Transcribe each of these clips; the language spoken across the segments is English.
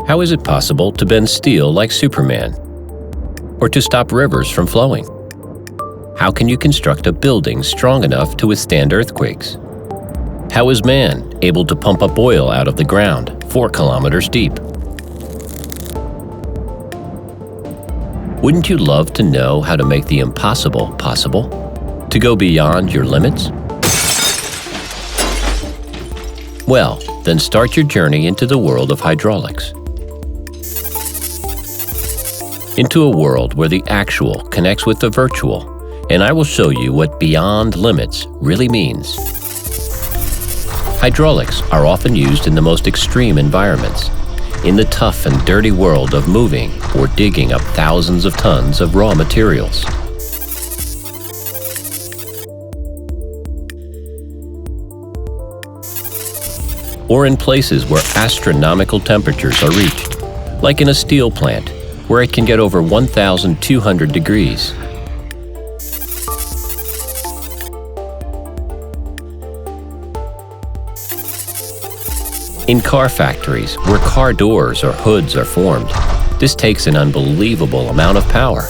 How is it possible to bend steel like Superman? Or to stop rivers from flowing? How can you construct a building strong enough to withstand earthquakes? How is man able to pump up oil out of the ground 4 kilometers deep? Wouldn't you love to know how to make the impossible possible? To go beyond your limits? Well, then start your journey into the world of hydraulics. Into a world where the actual connects with the virtual, and I will show you what beyond limits really means. Hydraulics are often used in the most extreme environments, in the tough and dirty world of moving or digging up thousands of tons of raw materials. Or in places where astronomical temperatures are reached, like in a steel plant, where it can get over 1,200 degrees. In car factories, where car doors or hoods are formed, this takes an unbelievable amount of power.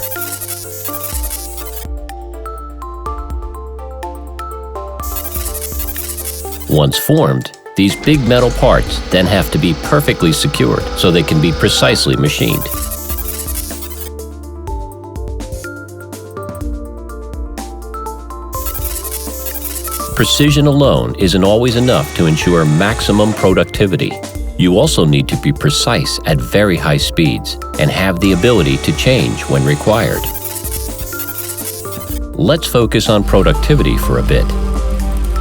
Once formed, these big metal parts then have to be perfectly secured so they can be precisely machined. Precision alone isn't always enough to ensure maximum productivity. You also need to be precise at very high speeds and have the ability to change when required. Let's focus on productivity for a bit.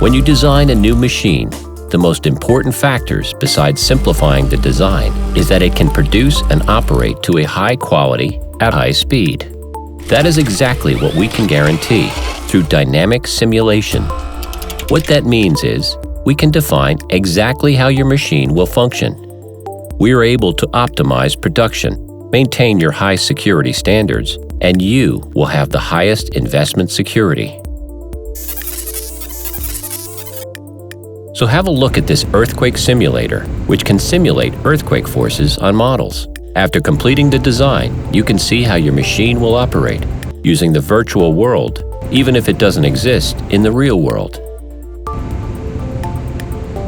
When you design a new machine, the most important factors besides simplifying the design is that it can produce and operate to a high quality at high speed. That is exactly what we can guarantee through dynamic simulation. What that means is, we can define exactly how your machine will function. We are able to optimize production, maintain your high security standards, and you will have the highest investment security. So have a look at this earthquake simulator, which can simulate earthquake forces on models. After completing the design, you can see how your machine will operate, using the virtual world, even if it doesn't exist in the real world.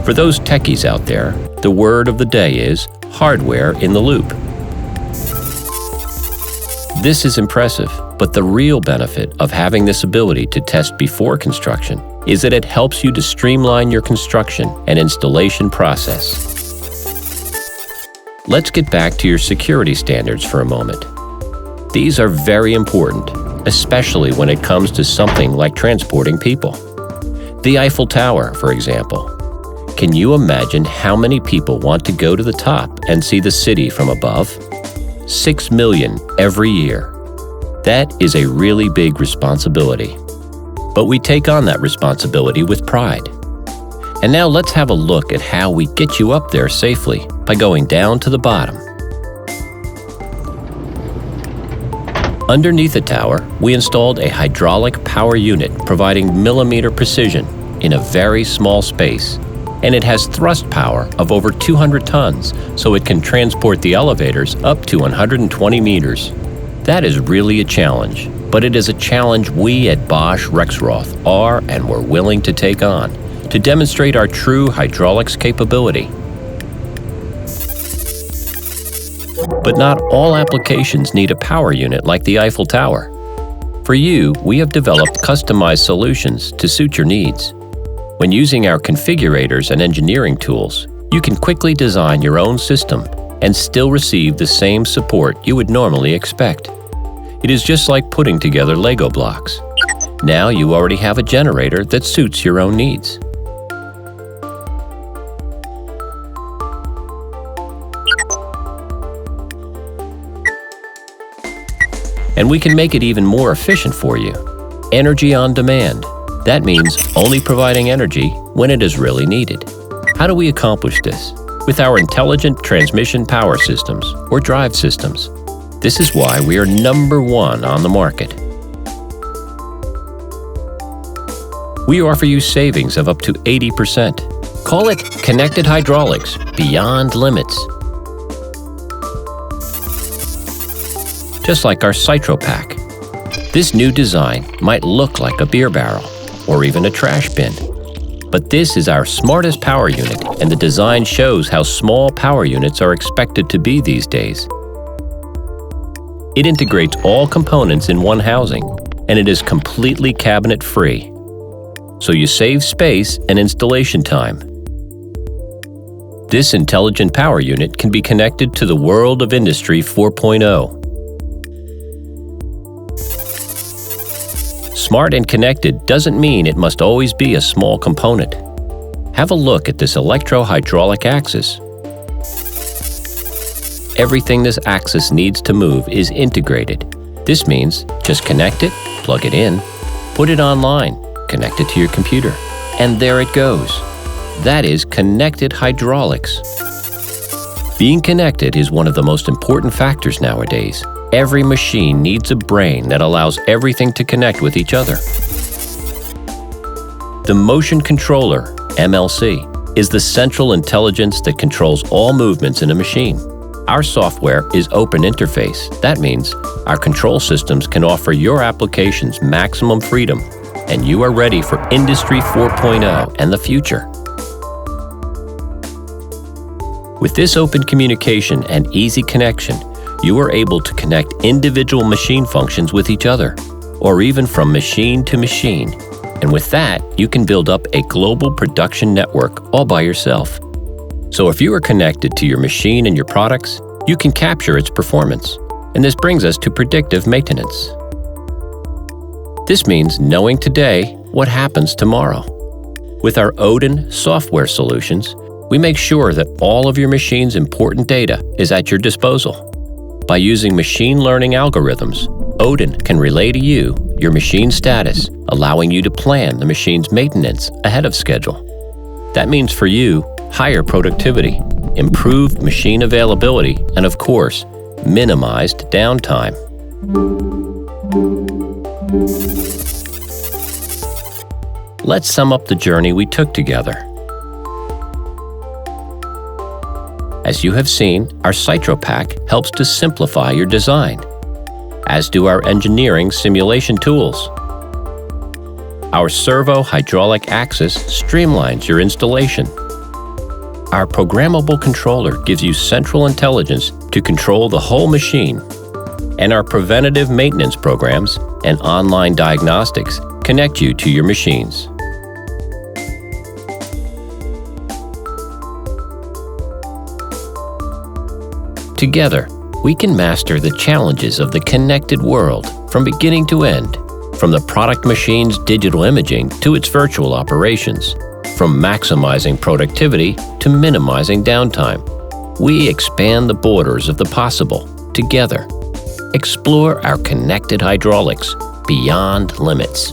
For those techies out there, the word of the day is hardware in the loop. This is impressive, but the real benefit of having this ability to test before construction is that it helps you to streamline your construction and installation process. Let's get back to your security standards for a moment. These are very important, especially when it comes to something like transporting people. The Eiffel Tower, for example. Can you imagine how many people want to go to the top and see the city from above? 6 million every year. That is a really big responsibility. But we take on that responsibility with pride. And now let's have a look at how we get you up there safely by going down to the bottom. Underneath the tower, we installed a hydraulic power unit providing millimeter precision in a very small space. And it has thrust power of over 200 tons, so it can transport the elevators up to 120 meters. That is really a challenge, but it is a challenge we at Bosch Rexroth are and were willing to take on to demonstrate our true hydraulics capability. But not all applications need a power unit like the Eiffel Tower. For you, we have developed customized solutions to suit your needs. When using our configurators and engineering tools, you can quickly design your own system and still receive the same support you would normally expect. It is just like putting together Lego blocks. Now you already have a generator that suits your own needs. And we can make it even more efficient for you. Energy on demand. That means only providing energy when it is really needed. How do we accomplish this? With our intelligent transmission power systems or drive systems. This is why we are #1 on the market. We offer you savings of up to 80%. Call it connected hydraulics beyond limits. just like our CitroPack. This new design might look like a beer barrel or even a trash bin. But this is our smartest power unit, and the design shows how small power units are expected to be these days. It integrates all components in one housing, and it is completely cabinet-free, so you save space and installation time. This intelligent power unit can be connected to the world of Industry 4.0. Smart and connected doesn't mean it must always be a small component. Have a look at this electro-hydraulic axis. Everything this axis needs to move is integrated. This means just connect it, plug it in, put it online, connect it to your computer, and there it goes. That is connected hydraulics. Being connected is one of the most important factors nowadays. Every machine needs a brain that allows everything to connect with each other. The motion controller, MLC, is the central intelligence that controls all movements in a machine. Our software is open interface. That means our control systems can offer your applications maximum freedom, and you are ready for Industry 4.0 and the future. With this open communication and easy connection, you are able to connect individual machine functions with each other, or even from machine to machine. And with that, you can build up a global production network all by yourself. So if you are connected to your machine and your products, you can capture its performance. And this brings us to predictive maintenance. This means knowing today what happens tomorrow. With our Odin software solutions, we make sure that all of your machine's important data is at your disposal. By using machine learning algorithms, Odin can relay to you your machine status, allowing you to plan the machine's maintenance ahead of schedule. That means for you, higher productivity, improved machine availability, and of course, minimized downtime. Let's sum up the journey we took together. As you have seen, our CitroPack helps to simplify your design, as do our engineering simulation tools. Our servo hydraulic axis streamlines your installation. Our programmable controller gives you central intelligence to control the whole machine. And our preventative maintenance programs and online diagnostics connect you to your machines. Together, we can master the challenges of the connected world from beginning to end, from the product machine's digital imaging to its virtual operations, from maximizing productivity to minimizing downtime. We expand the borders of the possible together. Explore our connected hydraulics beyond limits.